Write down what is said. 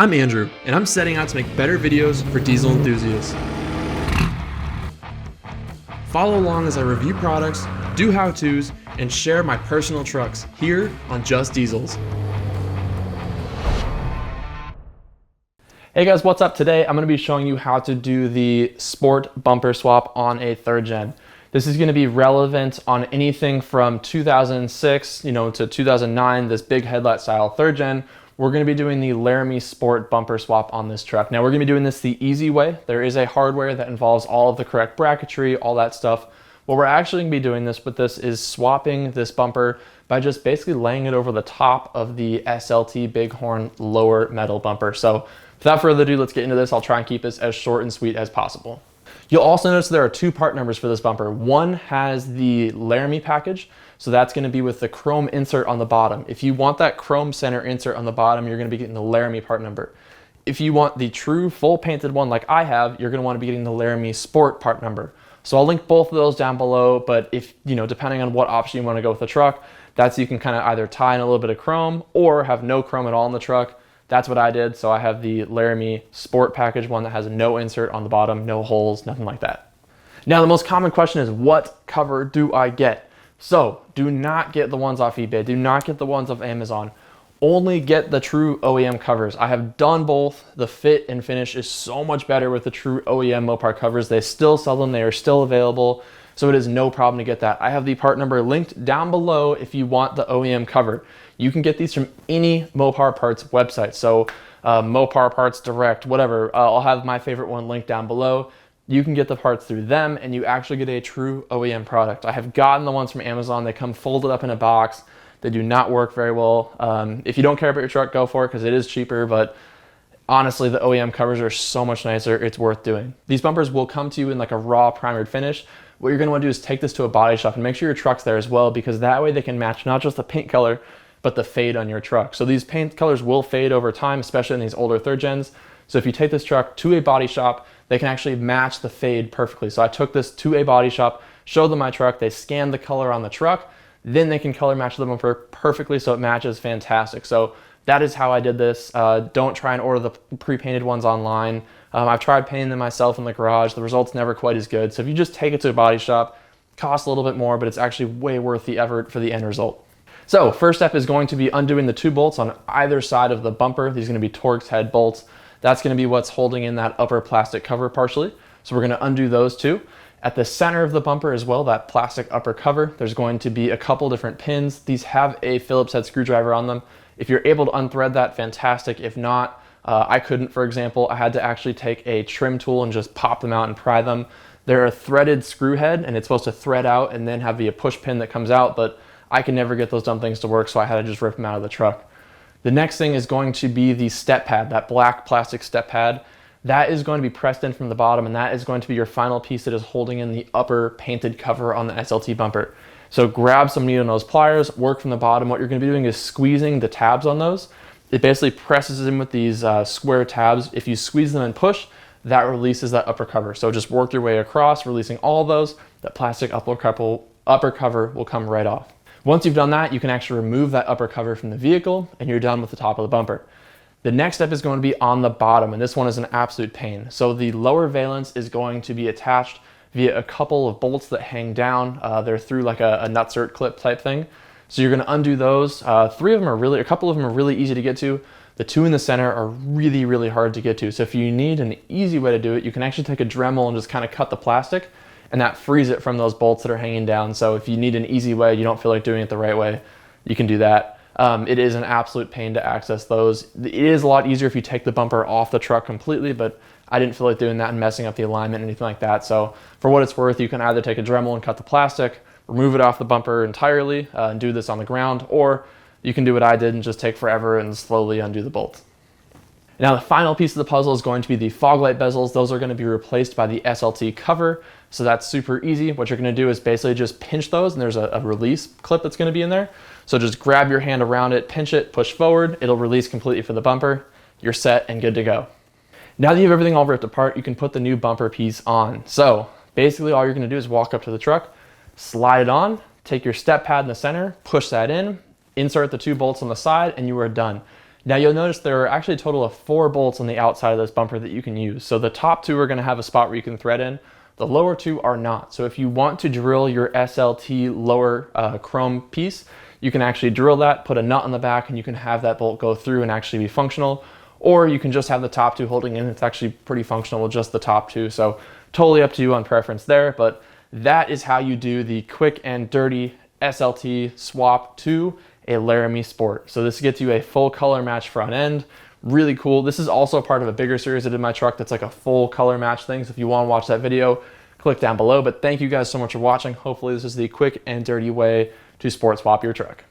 I'm Andrew, and I'm setting out to make better videos for diesel enthusiasts. Follow along as I review products, do how-tos, and share my personal trucks here on Just Diesels. Hey guys, what's up? Today I'm going to be showing you how to do the sport bumper swap on a third gen. This is going to be relevant on anything from 2006, to 2009, this big headlight style third gen. We're going to be doing the Laramie Sport bumper swap on this truck. Now we're going to be doing this the easy way. There is a hardware that involves all of the correct bracketry, all that stuff. What we're actually going to be doing this is swapping this bumper by just basically laying it over the top of the SLT Bighorn lower metal bumper. So without further ado, let's get into this. I'll try and keep this as short and sweet as possible. You'll also notice there are two part numbers for this bumper. One has the Laramie package, so that's going to be with the chrome insert on the bottom. If you want that chrome center insert on the bottom, you're going to be getting the Laramie part number. If you want the true full painted one like I have, you're going to want to be getting the Laramie Sport part number. So I'll link both of those down below, but if, depending on what option you want to go with the truck, that's you can kind of either tie in a little bit of chrome or have no chrome at all in the truck. That's what I did. So I have the Laramie Sport package one that has no insert on the bottom, no holes, nothing like that. Now the most common question is, what cover do I get? So do not get the ones off eBay. Do not get the ones off Amazon. Only get the true OEM covers. I have done both. The fit and finish is so much better with the true OEM Mopar covers. They still sell them. They are still available. So it is no problem to get that. I have the part number linked down below if you want the OEM cover. You can get these from any Mopar Parts website. So Mopar Parts Direct, whatever. I'll have my favorite one linked down below. You can get the parts through them and you actually get a true OEM product. I have gotten the ones from Amazon. They come folded up in a box. They do not work very well. If you don't care about your truck, go for it because it is cheaper, but honestly, the OEM covers are so much nicer. It's worth doing. These bumpers will come to you in like a raw primered finish. What you're gonna wanna do is take this to a body shop and make sure your truck's there as well, because that way they can match not just the paint color, but the fade on your truck. So these paint colors will fade over time, especially in these older third gens. So if you take this truck to a body shop, they can actually match the fade perfectly. So I took this to a body shop, showed them my truck, they scanned the color on the truck, then they can color match the bumper perfectly so it matches fantastic. So that is how I did this. Don't try and order the pre-painted ones online. I've tried painting them myself in the garage. The result's never quite as good. So if you just take it to a body shop, it costs a little bit more, but it's actually way worth the effort for the end result. So first step is going to be undoing the two bolts on either side of the bumper. These are going to be Torx head bolts. That's going to be what's holding in that upper plastic cover partially. So we're going to undo those two. At the center of the bumper as well, that plastic upper cover, there's going to be a couple different pins. These have a Phillips head screwdriver on them. If you're able to unthread that, fantastic. If not, I couldn't, for example. I had to actually take a trim tool and just pop them out and pry them. They're a threaded screw head and it's supposed to thread out and then have the push pin that comes out, but I can never get those dumb things to work, so I had to just rip them out of the truck. The next thing is going to be the step pad, that black plastic step pad. That is going to be pressed in from the bottom, and that is going to be your final piece that is holding in the upper painted cover on the SLT bumper. So grab some needle nose pliers, work from the bottom. What you're going to be doing is squeezing the tabs on those. It basically presses in with these square tabs. If you squeeze them and push, that releases that upper cover. So just work your way across, releasing all of those. That plastic upper cover will come right off. Once you've done that, you can actually remove that upper cover from the vehicle and you're done with the top of the bumper. The next step is going to be on the bottom, and this one is an absolute pain. So the lower valence is going to be attached via a couple of bolts that hang down. They're through like a nutsert clip type thing. So you're going to undo those. A couple of them are really easy to get to. The two in the center are really, really hard to get to. So if you need an easy way to do it, you can actually take a Dremel and just kind of cut the plastic, and that frees it from those bolts that are hanging down. So if you need an easy way, you don't feel like doing it the right way, you can do that. It is an absolute pain to access those. It is a lot easier if you take the bumper off the truck completely, but I didn't feel like doing that and messing up the alignment or anything like that. So for what it's worth, you can either take a Dremel and cut the plastic, remove it off the bumper entirely and do this on the ground, or you can do what I did and just take forever and slowly undo the bolts. Now the final piece of the puzzle is going to be the fog light bezels. Those are going to be replaced by the SLT cover. So that's super easy. What you're going to do is basically just pinch those, and there's a release clip that's going to be in there. So just grab your hand around it, pinch it, push forward. It'll release completely for the bumper. You're set and good to go. Now that you have everything all ripped apart, you can put the new bumper piece on. So basically all you're going to do is walk up to the truck, slide it on, take your step pad in the center, push that in, insert the two bolts on the side, and you are done. Now you'll notice there are actually a total of 4 bolts on the outside of this bumper that you can use. So the top 2 are going to have a spot where you can thread in. The lower 2 are not. So if you want to drill your SLT lower chrome piece, you can actually drill that, put a nut on the back, and you can have that bolt go through and actually be functional. Or you can just have the top 2 holding in. It's actually pretty functional with just the top 2. So totally up to you on preference there. But that is how you do the quick and dirty SLT swap to a Laramie Sport. So this gets you a full color match front end. Really cool. This is also part of a bigger series I did in my truck that's like a full color match thing. So if you want to watch that video, click down below. But thank you guys so much for watching. Hopefully this is the quick and dirty way to sport swap your truck.